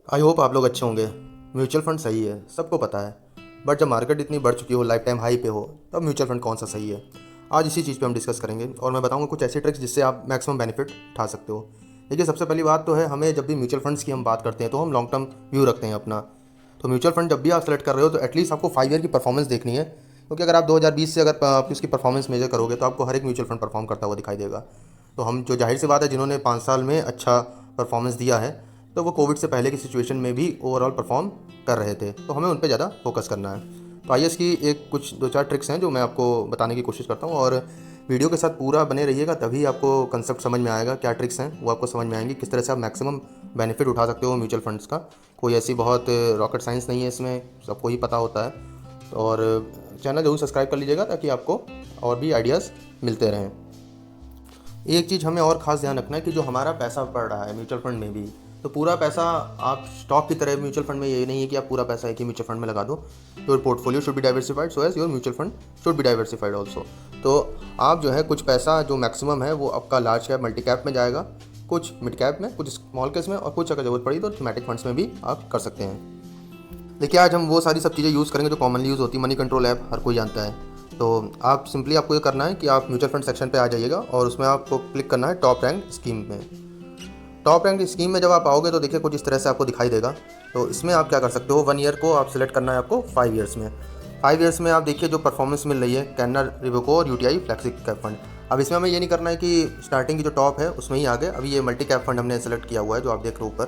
I hope आप लोग अच्छे होंगे। म्यूचुअल फंड सही है, सबको पता है। बट जब मार्केट इतनी बढ़ चुकी हो, लाइफ टाइम हाई पे हो, तब म्यूचुअल फंड कौन सा सही है। आज इसी चीज़ पे हम डिस्कस करेंगे और मैं बताऊंगा कुछ ऐसे ट्रिक्स जिससे आप मैक्सिमम बेनिफिट उठा सकते हो। देखिए, सबसे पहली बात तो है, हमें जब भी म्यूचुअल फंड्स की हम बात करते हैं तो हम लॉन्ग टर्म व्यू रखते हैं अपना। तो म्यूचुअल फंड जब भी आप सेलेक्ट कर रहे हो तो एटलीस्ट आपको 5 ईयर की परफॉर्मेंस देखनी है, क्योंकि अगर आप 2020 से अगर आप उसकी परफॉर्मेंस मेजर करोगे तो आपको हर एक म्यूचुअल फंड परफॉर्म करता हुआ दिखाई देगा। तो हम जो जाहिर सी बात है, जिन्होंने 5 साल में अच्छा परफॉर्मेंस दिया है, तो वो कोविड से पहले की सिचुएशन में भी ओवरऑल परफॉर्म कर रहे थे, तो हमें उन पे ज़्यादा फोकस करना है। तो आइए इसकी एक कुछ 2-4 ट्रिक्स हैं जो मैं आपको बताने की कोशिश करता हूँ, और वीडियो के साथ पूरा बने रहिएगा, तभी आपको कंसेप्ट समझ में आएगा। क्या ट्रिक्स हैं वो आपको समझ में आएंगी, किस तरह से आप मैक्सिमम बेनिफिट उठा सकते हो म्यूचुअल फंड्स का। कोई ऐसी बहुत रॉकेट साइंस नहीं है इसमें, सबको ही पता होता है। और चैनल जरूर सब्सक्राइब कर लीजिएगा ताकि आपको और भी आइडियाज़ मिलते रहें। एक चीज़ हमें और ख़ास ध्यान रखना है कि जो हमारा पैसा पड़ रहा है म्यूचुअल फंड में भी, तो पूरा पैसा आप स्टॉक की तरह म्यूचुअल फंड में, ये नहीं है कि आप पूरा पैसा एक ही म्यूचुअल फंड में लगा दो। Your portfolio should be diversified, so as your mutual fund should be diversified also. तो आप जो है कुछ पैसा जो मैक्सिमम है वो आपका लार्ज कैप मल्टी कैप में जाएगा, कुछ मिड कैप में, कुछ स्मॉल कैप में, और कुछ अगर जरूरत पड़ी तो थीमेटिक फंड्स में भी आप कर सकते हैं। देखिए, आज हम वो सारी सब चीज़ें यूज़ करेंगे जो कॉमनली यूज़ होती है। मनी कंट्रोल ऐप हर कोई जानता है। तो आप सिंपली आपको ये करना है कि आप म्यूचुअल फंड सेक्शन पे आ जाइएगा और उसमें आपको क्लिक करना है टॉप रैंक स्कीम में। टॉप रैंक स्कीम में जब आप आओगे तो देखिए कुछ इस तरह से आपको दिखाई देगा। तो इसमें आप क्या कर सकते हो, 1 ईयर को आप सिलेक्ट करना है आपको 5 ईयर्स में। 5 ईयर्स में आप देखिए जो परफॉर्मेंस मिल रही है कैनरा रिबको और यूटीआई फ्लेक्सी कैप फंड। अब इसमें हमें ये नहीं करना है कि स्टार्टिंग की जो टॉप है उसमें ही आ गए। अभी ये मल्टी कैप फंड हमने सेलेक्ट किया हुआ है जो आप देख रहे हो ऊपर।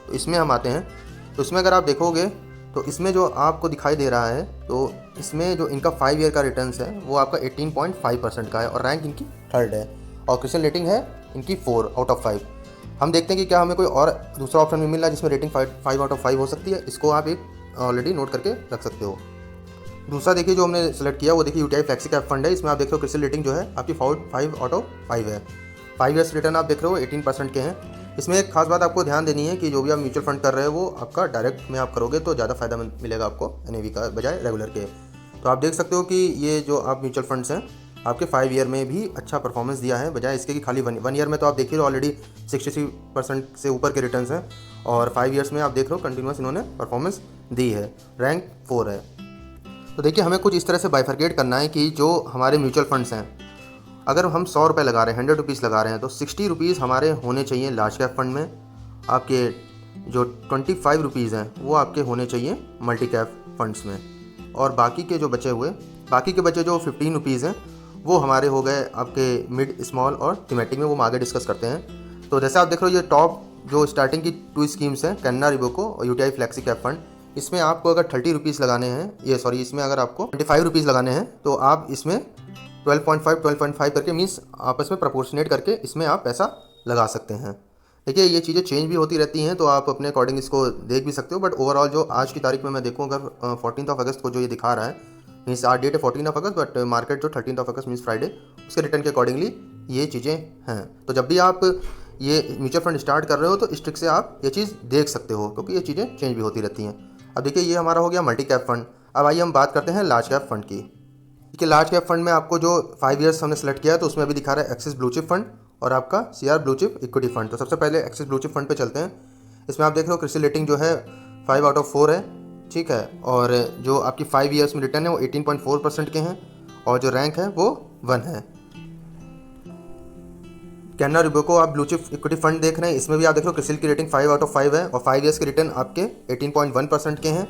तो इसमें हम आते हैं। तो इसमें अगर आप देखोगे तो इसमें जो आपको दिखाई दे रहा है, तो इसमें जो इनका 5 ईयर का रिटर्न्स है वो आपका 18.5% का है, और रैंक इनकी 3rd है, और क्रिस्टल रेटिंग है इनकी 4 आउट ऑफ 5। हम देखते हैं कि क्या हमें कोई और दूसरा ऑप्शन भी मिल रहा है जिसमें रेटिंग 5 आउट ऑफ 5 हो सकती है। इसको आप एक ऑलरेडी नोट करके रख सकते हो। दूसरा देखिए जो हमने सेलेक्ट किया वो देखिए यूटीआई फ्लेक्सी कैप फंड है। इसमें आप देख रहे हो क्रिस्टल रेटिंग जो है आपकी 5 आउट ऑफ 5 है। 5 ईयर्स रिटर्न आप देख रहे हो 18% के हैं। इसमें एक खास बात आपको ध्यान देनी है कि जो भी आप म्यूचुअल फंड कर रहे हो वो आपका डायरेक्ट में आप करोगे तो ज़्यादा फायदा मिलेगा आपको एनएवी का बजाय रेगुलर के। तो आप देख सकते हो कि ये जो आप म्यूचुअल फंड्स हैं आपके 5 ईयर में भी अच्छा परफॉर्मेंस दिया है, बजाय इसके कि खाली 1 ईयर में तो आप देखिए ऑलरेडी 63% से ऊपर के रिटर्न्स हैं, और 5 ईयर्स में आप देख रहे हो कंटिन्यूस इन्होंने परफॉर्मेंस दी है। रैंक 4 है। तो देखिए, हमें कुछ इस तरह से बाइफरकेट करना है कि जो हमारे म्यूचुअल फंड्स हैं, अगर हम 100 रुपये लगा रहे हैं, 100 रुपीज़ लगा रहे हैं, तो 60 रुपीज़ हमारे होने चाहिए लार्ज कैप फंड में। आपके जो 25 रुपीज़ हैं वो आपके होने चाहिए मल्टी कैप फंड्स में, और बाकी के बचे जो 15 रुपीज़ हैं वो हमारे हो गए आपके मिड, स्मॉल और थीमेटिक में। वो हम आगे डिस्कस करते हैं। तो जैसे आप देख रहे हो ये टॉप जो स्टार्टिंग की 2 स्कीम्स हैं, कैनरा रिबको और यूटीआई फ्लेक्सी कैप फंड, इसमें आपको अगर 30 रुपीज़ लगाने हैं, इसमें अगर आपको 25 रुपीज़ लगाने हैं तो आप इसमें 12.5 करके, मीन्स आपस में प्रोपोर्शनेट करके इसमें आप पैसा लगा सकते हैं। देखिए, ये चीज़ें चेंज भी होती रहती हैं तो आप अपने अकॉर्डिंग इसको देख भी सकते हो। बट ओवरऑल जो आज की तारीख में मैं देखूँ, अगर 14 अगस्त को जो ये दिखा रहा है, मीन्स आज डेट है 14 अगस्त, बट मार्केट जो 13 अगस्त मीन्स फ्राइडे, उसके रिटर्न के अकॉर्डिंगली ये चीज़ें हैं। तो जब भी आप ये म्यूचुअल फंड स्टार्ट कर रहे हो तो इस ट्रिक से आप ये चीज़ देख सकते हो, क्योंकि ये चीज़ें चेंज भी होती रहती हैं। अब देखिए, ये हमारा हो गया मल्टी कैप फंड। अब आइए हम बात करते हैं लार्ज कैप फंड की। देखिए, लार्ज कैप फंड में आपको जो 5 ईयर्स हमने सेलेक्ट किया है तो उसमें अभी दिखा रहा है एक्सिस ब्लू चिप फंड और आपका CR blue chip equity fund. तो सबसे पहले एक्सिस ब्लू चिप फंड पे चलते हैं। इसमें आप देख रहे हो क्रिस्टल रेटिंग जो है 5 आउट ऑफ 4 है, ठीक है, और जो आपकी 5 ईयर्स में रिटर्न है वो 18.4% के हैं, और जो रैंक है वो 1 है। कैनरा रिबको आप ब्लू चिप इक्विटी फंड देख रहे हैं, इसमें भी आप देख रहे हो क्रिस्टल की रेटिंग 5 आउट ऑफ 5 है, और 5 ईयर्स के रिटर्न आपके 18.1% के हैं,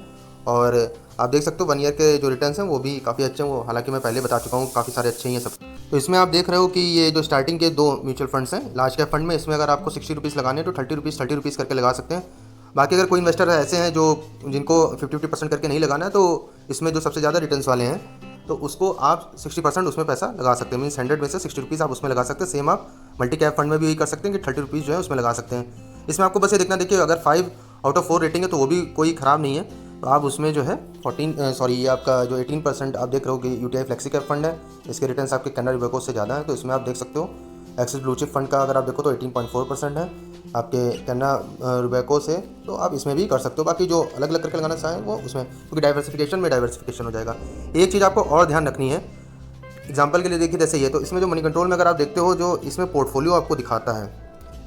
और आप देख सकते हो 1 ईयर के जो रिटर्न्स हैं वो भी काफ़ी अच्छे हैं। वो हालांकि मैं पहले बता चुका हूँ, काफ़ी सारे अच्छे ही हैं सब। तो इसमें आप देख रहे हो कि ये जो स्टार्टिंग के 2 म्यूचुअल फंड्स हैं लार्ज कैप फंड में, इसमें अगर आपको 60 रुपीज़ लगाने हैं तो 30 रुपीज़ करके लगा सकते हैं। बाकी अगर कोई इन्वेस्टर ऐसे हैं जो जिनको 50% करके नहीं लगाना है, तो इसमें जो सबसे ज़्यादा रिटर्न्स वाले हैं तो उसको आप 60% उसमें पैसा लगा सकते हैं। मीन्स 100 में से 60 रुपीज़ आप उसमें लगा सकते हैं। सेम आप मल्टी कैप फंड में भी यही कर सकते हैं कि 30 रुपीज़ जो है उसमें लगा सकते हैं। इसमें आपको बस ये देखना, देखिए अगर 5 आउट ऑफ 4 रेटिंग है तो वो भी कोई ख़राब नहीं है। तो आप उसमें जो है ये आपका जो 18% आप देख रहे हो कि यूटीआई फ्लेक्सी कैप फंड है, इसके रिटर्न्स आपके कैनरा रिबको से ज़्यादा है। तो इसमें आप देख सकते हो एक्सिस ब्लू चिप फंड का अगर आप देखो तो 18.4% है आपके कैनरा रिबको से, तो आप इसमें भी कर सकते हो। बाकी जो अलग अलग करके लगाना चाहें वो उसमें, क्योंकि डाइवर्सिफिकेशन हो जाएगा। एक चीज़ आपको और ध्यान रखनी है, एग्जाम्पल के लिए देखिए जैसे ये, तो इसमें जो मनी कंट्रोल में अगर आप देखते हो जो इसमें पोर्टफोलियो आपको दिखाता है,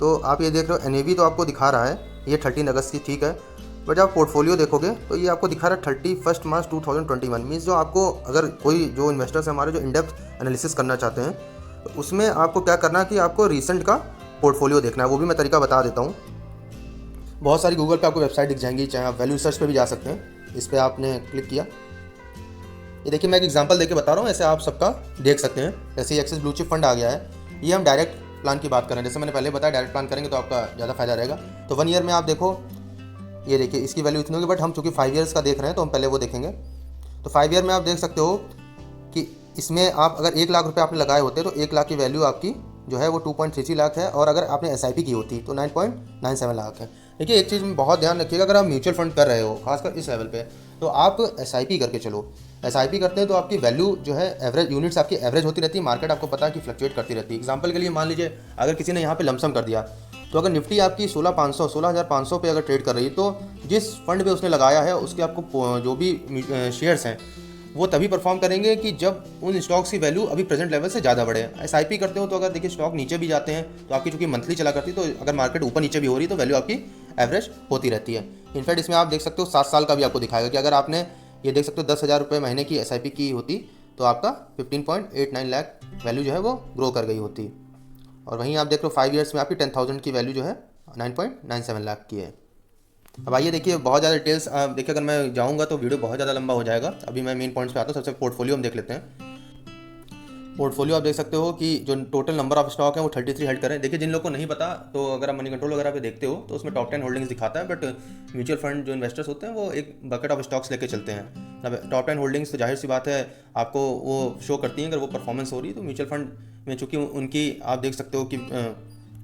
तो आप ये देख रहे हो एनएवी तो आपको दिखा रहा है ये 13 अगस्त की, ठीक है, बट जब आप पोर्टफोलियो देखोगे तो ये आपको दिखा रहा है 31 मार्च 2021। मीन्स जो आपको अगर कोई जो इन्वेस्टर्स हैं हमारे जो इनडेप्थ एनालिसिस करना चाहते हैं तो उसमें आपको क्या करना है कि आपको रिसेंट का पोर्टफोलियो देखना है। वो भी मैं तरीका बता देता हूँ। बहुत सारी गूगल पे आपको वेबसाइट दिख जाएंगी, चाहे आप वैल्यू सर्च पे भी जा सकते हैं। इस पर आपने क्लिक किया, ये देखिए मैं एक एग्जांपल देके बता रहा हूँ, ऐसे आप सबका देख सकते हैं। जैसे एक्सिस ब्लू चिप फंड आ गया है, ये हम डायरेक्ट प्लान की बात करें। जैसे मैंने पहले बताया डायरेक्ट प्लान करेंगे तो आपका ज़्यादा फायदा रहेगा। तो 1 ईयर में आप देखो, ये देखिए इसकी वैल्यू इतनी होगी, बट हम चूँकि 5 ईयर्स का देख रहे हैं तो हम पहले वो देखेंगे। तो 5 ईयर में आप देख सकते हो कि इसमें आप अगर 1 लाख रुपये आपने लगाए होते तो 1 लाख की वैल्यू आपकी जो है वो 2.33 लाख है, और अगर आपने SIP की होती तो 9.97 लाख है। देखिए एक चीज़ में बहुत ध्यान रखिएगा, अगर आप म्यूचुअल फंड कर रहे हो खासकर इस लेवल पे, तो आप SIP करके चलो। SIP करते हैं तो आपकी वैल्यू जो है एवरेज यूनिट्स आपकी एवरेज होती रहती है। मार्केट आपको पता है कि फ्लक्चुएट करती रहती है। एग्जांपल के लिए मान लीजिए अगर किसी ने यहाँ पे लमसम कर दिया, तो अगर निफ्टी आपकी 16,500 पे अगर ट्रेड कर रही है, तो जिस फंड पे उसने लगाया है उसके आपको जो भी शेयर्स हैं वो तभी परफॉर्म करेंगे कि जब उन स्टॉक्स की वैल्यू अभी प्रेजेंट लेवल से ज़्यादा बढ़े। SIP करते हो तो अगर देखिए स्टॉक नीचे भी जाते हैं तो आपकी चूँकि मंथली चला करती है, तो अगर मार्केट ऊपर नीचे भी हो रही है तो वैल्यू आपकी एवरेज होती रहती है। इनफैक्ट इसमें आप देख सकते हो 7 साल का भी आपको दिखाएगा कि अगर आपने ये देख सकते हो 10,000 रुपये महीने की SIP की होती तो आपका 15.89 लाख वैल्यू जो है वो ग्रो कर गई होती। और वहीं आप देख लो 5 ईयर्स में आपकी 10,000 की वैल्यू जो है 9.97 लाख की है। अब आइए देखिए बहुत ज़्यादा डिटेल्स देखिए, अगर मैं जाऊंगा तो वीडियो बहुत ज़्यादा लंबा हो जाएगा। अभी मैं मेन पॉइंट्स पे आता हूँ। सबसे पोर्टफोलियो हम देख लेते हैं। पोर्टफोलियो आप देख सकते हो कि जो टोटल नंबर ऑफ स्टॉक है वो 33 हेल्ड करें। देखिए जिन लोगों को नहीं पता, तो अगर आप मनी कंट्रोल वगैरह पे देखते हो तो उसमें टॉप 10 होल्डिंग्स दिखाता है, बट म्यूचुअल फंड जो इन्वेस्टर्स होते हैं वो एक बकेट ऑफ स्टॉक्स लेके चलते हैं। अब टॉप 10 होल्डिंग्स तो जाहिर सी बात है आपको वो शो करती हैं अगर वो परफॉर्मेंस हो रही है। तो म्यूचुअल फंड में चूँकि उनकी आप देख सकते हो कि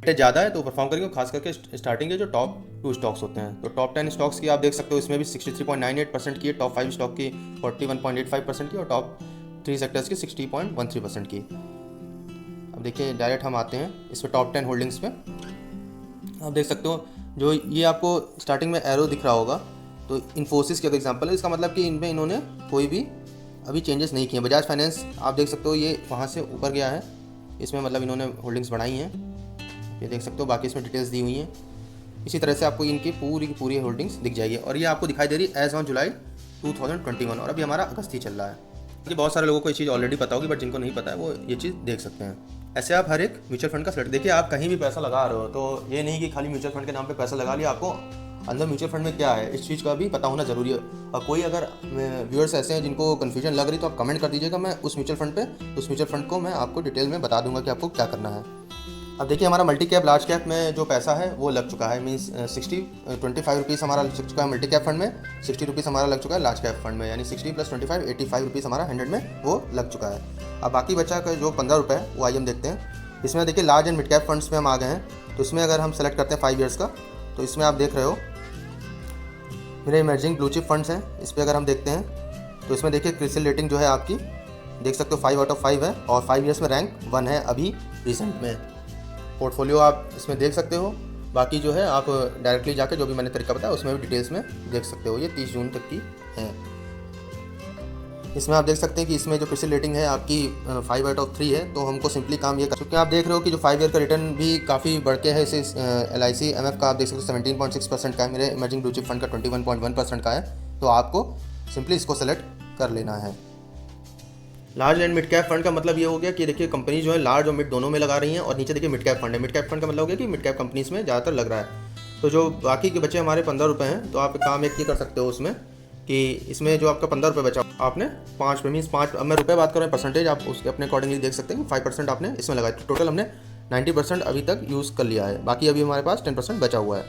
ज़्यादा है तो परफॉर्म करेंगे, खास करके स्टार्टिंग के जो टॉप 2 स्टॉक्स होते हैं। तो टॉप 10 स्टॉक्स की आप देख सकते हो इसमें भी 63.98% की है, टॉप 5 स्टॉक की 41.85% की, और टॉप 3 सेक्टर्स की 60.13% की। अब देखिए डायरेक्ट हम आते हैं इस पर टॉप 10 होल्डिंग्स पे। आप देख सकते हो जो ये आपको स्टार्टिंग में एरो दिख रहा होगा, तो इन्फोसिस की अगर एग्जांपल है, इसका मतलब कि इनमें इन्होंने कोई भी अभी चेंजेस नहीं किए। बजाज फाइनेंस आप देख सकते हो ये वहाँ से ऊपर गया है, इसमें मतलब इन्होंने होल्डिंग्स बढ़ाई हैं, ये देख सकते हो। बाकी इसमें डिटेल्स दी हुई हैं। इसी तरह से आपको इनकी पूरी की पूरी होल्डिंग्स दिख जाएगी, और ये आपको दिखाई दे रही है एज ऑन जुलाई 2021, और अभी हमारा अगस्त ही चल रहा है। ये बहुत सारे लोगों को ये चीज़ ऑलरेडी पता होगी, बट जिनको नहीं पता है वो ये चीज़ देख सकते हैं। ऐसे आप हर एक म्यूचुअल फंड का सेलेक्ट देखिए, आप कहीं भी पैसा लगा रहे हो तो ये नहीं कि खाली म्यूचुअल फंड के नाम पे पैसा लगा लिया, आपको अंदर म्यूचुअल फंड में क्या है इस चीज़ का भी पता होना जरूरी है। और कोई अगर व्यूअर्स ऐसे हैं जिनको कन्फ्यूजन लग रही तो आप कमेंट कर दीजिएगा, मैं उस म्यूचुअल फंड पे उस म्यूचुअल फंड को मैं आपको डिटेल में बता दूंगा कि आपको क्या करना है। अब देखिए हमारा मल्टी कैप लार्ज कैप में जो पैसा है वो लग चुका है। मीन्स 25 रुपीज़ हमारा लग चुका है मल्टी कैप फंड में, 60 रुपीज़ हमारा लग चुका है लार्ज कैप फंड में, यानी 60 + 25 85 रुपीज़ हमारा 100 में वो लग चुका है। अब बाकी बचा का जो 15 रुपये है वो आइए हम देखते हैं। इसमें देखिए large and mid cap funds में हम आ गए हैं, तो इसमें अगर हम सेलेक्ट करते हैं 5 ईयर्स का, तो इसमें आप देख रहे हो मेरे इमर्जिंग ब्लू चिप फंड्स हैं। इस पर अगर हम देखते हैं तो इसमें देखिए क्रिसिल रेटिंग जो है आपकी देख सकते हो 5/5 है, और 5 ईयर्स में रैंक 1 है अभी रिसेंट में। पोर्टफोलियो आप इसमें देख सकते हो। बाकी जो है आप डायरेक्टली जाकर जो भी मैंने तरीका बताया उसमें भी डिटेल्स में देख सकते हो। ये 30 जून तक की है। इसमें आप देख सकते हैं कि इसमें जो क्रिसिल रेटिंग है आपकी 5/3 है। तो हमको सिंपली काम ये क्योंकि आप देख रहे हो कि जो 5 ईयर का रिटर्न भी काफ़ी बढ़ के है। इसे LIC MF का आप देख सकते हो 17.6% का है, मेरे इमर्जिंग ब्लू चिप फंड का 21.1% का है। तो आपको सिंपली इसको सेलेक्ट कर लेना है। Large and mid cap fund का मतलब ये हो गया कि देखिए कंपनी जो है लार्ज और मिड दोनों में लगा रही हैं, और नीचे देखिए मिड कैप फंड है। मिड कैप फंड का मतलब हो गया कि मिड कैप कंपनीज में ज़्यादातर लग रहा है। तो जो बाकी के बचे हमारे 15 रुपये हैं, तो आप काम एक ये कर सकते हो उसमें कि इसमें जो आपका 15 रुपये बचा आपने 5 मीन्स 5, अब मैं रुपये बात कर रहा हूँ परसेंटेज, आप उसके अपने अकॉर्डिंगली देख सकते हैं कि 5% आपने इसमें लगाया। तो टोटल हमने 90% अभी तक यूज़ कर लिया है। बाकी अभी हमारे पास 10% बचा हुआ है।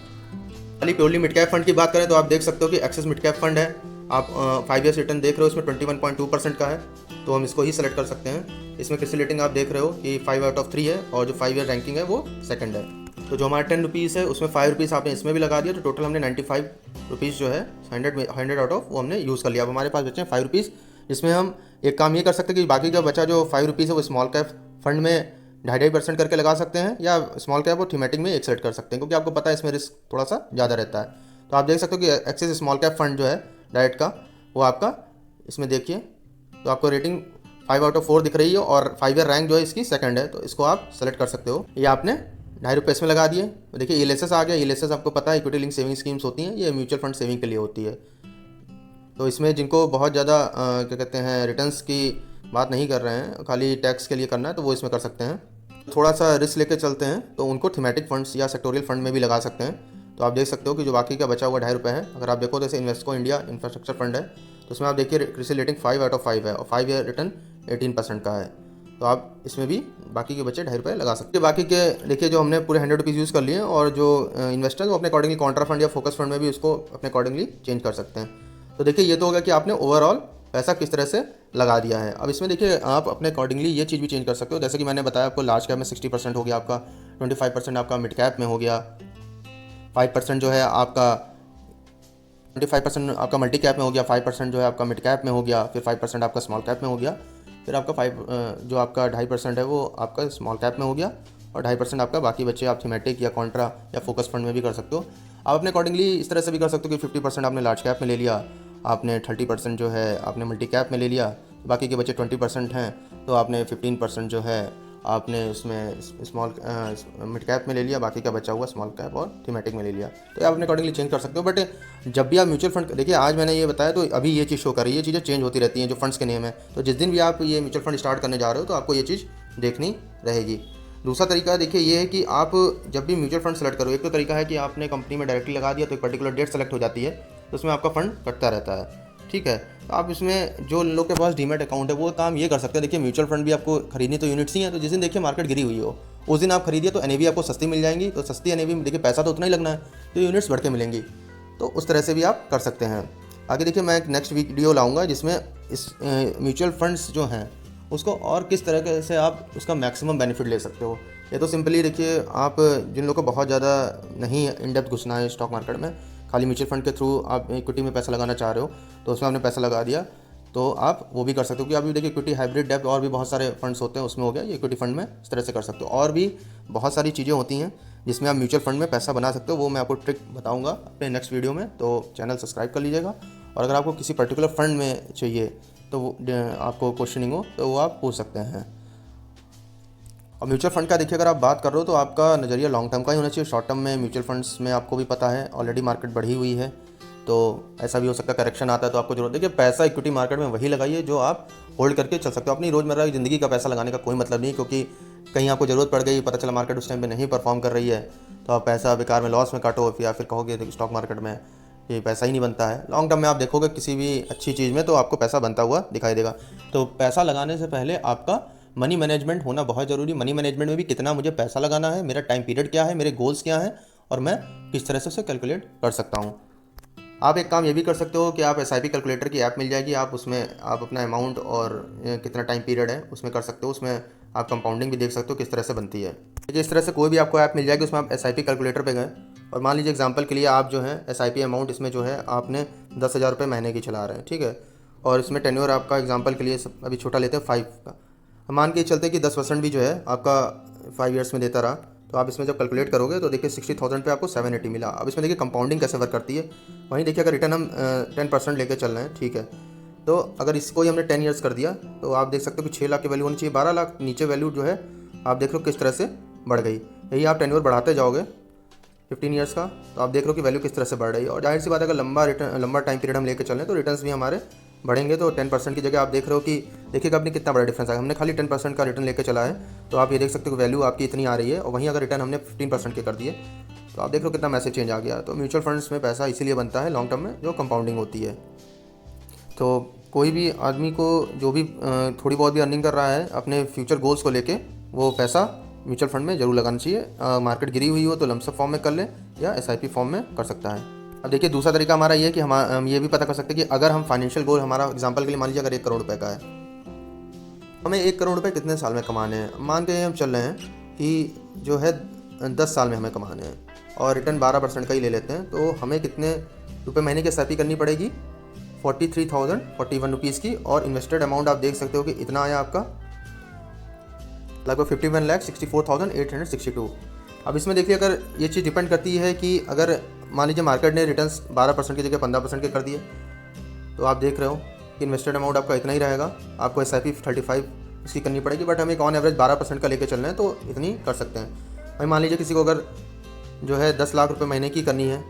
खाली प्योरली मिड कैप फंड की बात करें तो आप देख सकते हो कि एक्सिस मिड कैप फंड है। आप 5 ईयर्स रिटर्न देख रहे हो, इसमें 21.2% का है, तो हम इसको ही सेलेक्ट कर सकते हैं। इसमें क्रिसिल रेटिंग आप देख रहे हो कि 5/3 है, और जो 5 ईयर रैंकिंग है वो सेकंड है। तो जो हमारा 10 रुपीज़ है उसमें 5 रुपीज़ आपने इसमें भी लगा दिया, तो टोटल हमने 95 रुपीज़ जो है 100 आउट ऑफ वो हमने यूज़ कर लिया। अब हमारे पास बचे हैं 5 रुपीज़, जिसमें हम एक काम ये कर सकते हैं कि बाकी का बचा जो 5 रुपीज़ है वो स्मॉल कैप फंड में 2.5% करके लगा सकते हैं, या स्मॉल कैप और थीमेटिक में एक सेलेक्ट कर सकते हैं, क्योंकि आपको पता है इसमें रिस्क थोड़ा सा ज़्यादा रहता है। तो आप देख सकते हो कि एक्सिस स्मॉल कैप फंड जो है डायरेक्ट का वो आपका इसमें देखिए, तो आपको रेटिंग 5/4 दिख रही है, और 5 ईयर रैंक जो है इसकी सेकंड है, तो इसको आप सेलेक्ट कर सकते हो। ये आपने ₹2.5 इसमें लगा दिए। देखिए ELSS आ गया। ELSS आपको पता है इक्विटी लिंक सेविंग स्कीम्स होती हैं, ये म्यूचुअल फंड सेविंग के लिए होती है। तो इसमें जिनको बहुत ज़्यादा क्या कहते हैं रिटर्न्स की बात नहीं कर रहे हैं, खाली टैक्स के लिए करना है, तो वो इसमें कर सकते हैं। थोड़ा सा रिस्क लेके चलते हैं तो उनको थीमेटिक फंड्स या सेक्टोरियल फंड में भी लगा सकते हैं। तो आप देख सकते हो कि जो बाकी का बचा हुआ ₹2.5 है, अगर आप देखो जैसे इन्वेस्को इंडिया इंफ्रास्ट्रक्चर फंड है, तो उसमें आप देखिए क्रिसिल रेटिंग 5/5 है और 5 ईयर रिटर्न 18% का है। तो आप इसमें भी बाकी के बचे ₹2.5 लगा सकते हैं। बाकी के देखिए जो हमने पूरे ₹100 यूज़ कर लिए हैं, और जो इन्वेस्टर्स वो अपने अकॉर्डिंगली कॉन्ट्रा फंड या फोकस फंड में भी उसको अपने अकॉर्डिंगली चेंज कर सकते हैं। तो देखिए ये तो होगा कि आपने ओवरऑल पैसा किस तरह से लगा दिया है। अब इसमें देखिए आप अपने अकॉर्डिंगली ये चीज़ भी चेंज कर सकते हो, जैसे कि मैंने बताया आपको लार्ज कैप में 60% हो गया आपका, 25% आपका मिड कैप में हो गया, 5% जो है आपका 25% आपका मल्टी कैप में हो गया, 5% जो है आपका मिड कैप में हो गया, फिर 5% आपका स्मॉल कैप में हो गया, फिर आपका 5 जो आपका 2.5% है वो आपका स्मॉल कैप में हो गया, और 2.5% आपका बाकी बच्चे आप थीमेटिक या कॉन्ट्रा या फोकस फंड में भी कर सकते हो। आप अपने अकॉर्डिंगली इस तरह से भी कर सकते हो कि 50% आपने लार्ज कैप में ले लिया, आपने 30% जो है आपने मल्टी कैप में ले लिया, बाकी के बच्चे 20% हैं तो आपने 15% जो है आपने उसमें स्मॉल मिड कैप में ले लिया, बाकी का बचा हुआ स्मॉल कैप और थीमेटिक में ले लिया। तो आप अपने अकॉर्डिंगली चेंज कर सकते हो। बट जब भी आप म्यूचुअल फंड देखिए, आज मैंने ये बताया तो अभी ये चीज़ शो कर रही है, ये चीज़ें चेंज होती रहती हैं जो फंड्स के नेम है। तो जिस दिन भी आप ये म्यूचुअल फंड स्टार्ट करने जा रहे हो तो आपको ये चीज़ देखनी रहेगी। दूसरा तरीका देखिए ये है कि आप जब भी म्यूचुअल फंड सेलेक्ट करो, एक तो तरीका है कि आपने कंपनी में डायरेक्टली लगा दिया तो एक पर्टिकुलर डेट सेलेक्ट हो जाती है, तो उसमें आपका फंड कटता रहता है, ठीक है। तो आप इसमें जो लोग के पास डीमैट अकाउंट है वो काम ये कर सकते हैं। देखिए म्यूचुअल फंड भी आपको खरीदनी तो यूनिट्स ही हैं, तो जिस दिन देखिए मार्केट गिरी हुई हो उस दिन आप खरीदिए, तो एनएवी आपको सस्ती मिल जाएंगी। तो सस्ती एनएवी में देखिए पैसा तो उतना ही लगना है, तो यूनिट्स बढ़ के मिलेंगी। तो उस तरह से भी आप कर सकते हैं। आगे देखिए मैं एक नेक्स्ट वीडियो लाऊंगा जिसमें इस म्यूचुअल फंड्स जो हैं उसको और किस तरह से आप उसका मैक्सिमम बेनिफिट ले सकते हो। ये तो सिंपली देखिए आप जिन लोगों को बहुत ज़्यादा नहीं इन डेप्थ घुसना है स्टॉक मार्केट में, खाली म्यूचुअल फंड के थ्रू आप इक्विटी में पैसा लगाना चाह रहे हो तो उसमें आपने पैसा लगा दिया, तो आप वो भी कर सकते हो। कि अभी देखिए इक्विटी हाइब्रिड डेप्थ और भी बहुत सारे फंड्स होते हैं, उसमें हो गया, ये इक्विटी फंड में इस तरह से कर सकते हो। और भी बहुत सारी चीज़ें होती हैं जिसमें आप म्यूचुअल फंड में पैसा बना सकते हो, वो मैं आपको ट्रिक बताऊंगा अपने नेक्स्ट वीडियो में। तो चैनल सब्सक्राइब कर लीजिएगा, और अगर आपको किसी पर्टिकुलर फंड में चाहिए तो वो आपको क्वेश्चनिंग हो तो वो आप पूछ सकते हैं। और म्यूचुअल फंड का देखिए अगर आप बात कर रहे हो तो आपका नज़रिया लॉन्ग टर्म का ही होना चाहिए। शॉर्ट टर्म में म्यूचुअल फंड्स में आपको भी पता है ऑलरेडी मार्केट बढ़ी हुई है, तो ऐसा भी हो सकता है करेक्शन आता है तो आपको जरूरत है कि पैसा इक्विटी मार्केट में वही लगाइए जो आप होल्ड करके चल सकते हो। अपनी रोज़मर्रा की ज़िंदगी का पैसा लगाने का कोई मतलब नहीं, क्योंकि कहीं आपको ज़रूरत पड़ गई, पता चला मार्केट उस टाइम पे नहीं परफॉर्म कर रही है तो आप पैसा बेकार में लॉस में काटो, या फिर कहोगे स्टॉक मार्केट में ये पैसा ही नहीं बनता है। लॉन्ग टर्म में आप देखोगे किसी भी अच्छी चीज़ में तो आपको पैसा बनता हुआ दिखाई देगा। तो पैसा लगाने से पहले आपका मनी मैनेजमेंट होना बहुत ज़रूरी। मनी मैनेजमेंट में भी कितना मुझे पैसा लगाना है, मेरा टाइम पीरियड क्या है, मेरे गोल्स क्या हैं, और मैं किस तरह से उसे कैलकुलेट कर सकता हूँ। आप एक काम ये भी कर सकते हो कि आप SIP कैलकुलेटर की ऐप मिल जाएगी, आप उसमें आप अपना अमाउंट और कितना टाइम पीरियड है उसमें कर सकते हो। उसमें आप कंपाउंडिंग भी देख सकते हो किस तरह से बनती है। इस तरह से कोई भी आपको ऐप मिल जाएगी, उसमें आप SIP कैलकुलेटर पे गए और मान लीजिए एग्जांपल के लिए आप जो है SIP अमाउंट इसमें जो है आपने 10,000 रुपये महीने की चला रहे हैं, ठीक है। और इसमें टेन्योर आपका एग्जांपल के लिए अभी छोटा लेते हैं 5 का, मान के चलते कि 10% भी जो है आपका 5 ईयर्स में देता रहा, तो आप इसमें जब कैलकुलेट करोगे तो देखिए 60,000 पे आपको 780 मिला। अब इसमें देखिए कंपाउंडिंग कैसे वर्क करती है। वहीं देखिए अगर रिटर्न हम 10% लेके चल रहे हैं, ठीक है, तो अगर इसको ही हमने 10 ईयर्स कर दिया तो आप देख सकते हो कि 6 लाख की वैल्यू होनी चाहिए, 12 लाख नीचे वैल्यू जो है आप देख लो किस तरह से बढ़ गई। यही आप टेन्योर बढ़ाते जाओगे 15 ईयर्स का तो आप देख लो कि वैल्यू किस तरह से बढ़ रही है। और जाहिर सी बात है अगर लंबा टाइम पीरियड हम लेके चलें तो रिटर्न्स भी हमारे बढ़ेंगे। तो 10% की जगह आप देख रहे हो कि देखिएगा अपनी कितना बड़ा डिफरेंस आया। हमने खाली 10% का रिटर्न लेके चला है तो आप ये देख सकते हो कि वैल्यू आपकी इतनी आ रही है, और वहीं अगर रिटर्न हमने 15% के कर दिए तो आप देख लो कितना मैसेज चेंज आ गया। तो म्यूचुअल फंड्स में पैसा इसीलिए बनता है लॉन्ग टर्म में जो कंपाउंडिंग होती है। तो कोई भी आदमी को जो भी थोड़ी बहुत भी अर्निंग कर रहा है अपने फ्यूचर गोल्स को लेके, वो पैसा म्यूचुअल फंड में जरूर लगाना चाहिए। मार्केट गिरी हुई हो तो लमसम फॉर्म में कर ले या SIP फॉर्म में कर सकता है। अब देखिए दूसरा तरीका हमारा ये है कि हम ये भी पता कर सकते हैं कि अगर हम फाइनेंशियल गोल हमारा एग्जांपल के लिए मान लीजिए अगर 1 करोड़ रुपए का है, हमें 1 करोड़ रुपए कितने साल में कमाने हैं। मान के हम चल रहे हैं कि जो है 10 साल में हमें कमाने हैं और रिटर्न 12% का ही ले लेते हैं, तो हमें कितने रुपए महीने की SIP करनी पड़ेगी 43,041 रुपीज़ की। और इन्वेस्टेड अमाउंट आप देख सकते हो कि इतना आया आपका लगभग 51,64,862। अब इसमें देखिए अगर ये चीज़ डिपेंड करती है कि अगर मान लीजिए मार्केट ने रिटर्न्स 12% की जगह 15% के कर दिए, तो आप देख रहे हो कि इन्वेस्टेड अमाउंट आपका इतना ही रहेगा, आपको SIP 35 इसकी करनी पड़ेगी। बट हम एक ऑन एवरेज 12% का लेके चल रहे हैं तो इतनी कर सकते हैं। भाई मान लीजिए किसी को अगर जो है 10 लाख रुपए महीने की करनी है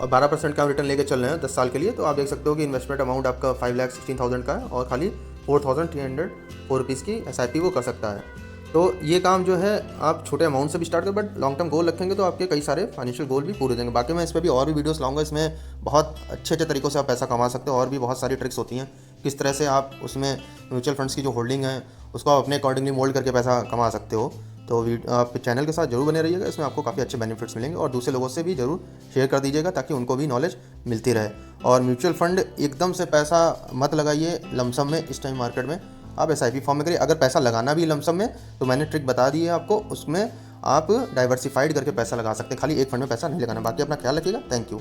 और 12% का रिटर्न लेके चल रहे हैं 10 साल के लिए, तो आप देख सकते हो कि इन्वेस्टमेंट अमाउंट आपका 5,16,000 का है और खाली 4,304 रुपीज़ की SIP वो कर सकता है। तो ये काम जो है आप छोटे अमाउंट से भी स्टार्ट करें, बट लॉन्ग टर्म गोल रखेंगे तो आपके कई सारे फाइनेंशियल गोल भी पूरे हो जाएंगे। बाकी मैं इस पर भी और भी वीडियोस लाऊंगा, इसमें बहुत अच्छे अच्छे तरीक़ों से आप पैसा कमा सकते हो और भी बहुत सारी ट्रिक्स होती हैं किस तरह से आप उसमें म्यूचुअल फंड्स की जो होल्डिंग है उसको आप अपने अकॉर्डिंगली मोल्ड करके पैसा कमा सकते हो। तो आप चैनल के साथ जरूर बने रहिएगा, इसमें आपको काफ़ी अच्छे बेनिफिट्स मिलेंगे और दूसरे लोगों से भी जरूर शेयर कर दीजिएगा ताकि उनको भी नॉलेज मिलती रहे। और म्यूचुअल फंड एकदम से पैसा मत लगाइए लमसम में, इस टाइम मार्केट में आप SIP फॉर्म में करिए। अगर पैसा लगाना भी लमसम में तो मैंने ट्रिक बता दी है आपको, उसमें आप डाइवर्सिफाइड करके पैसा लगा सकते हैं, खाली एक फंड में पैसा नहीं लगाना। बाकी अपना ख्याल रखिएगा। Thank you.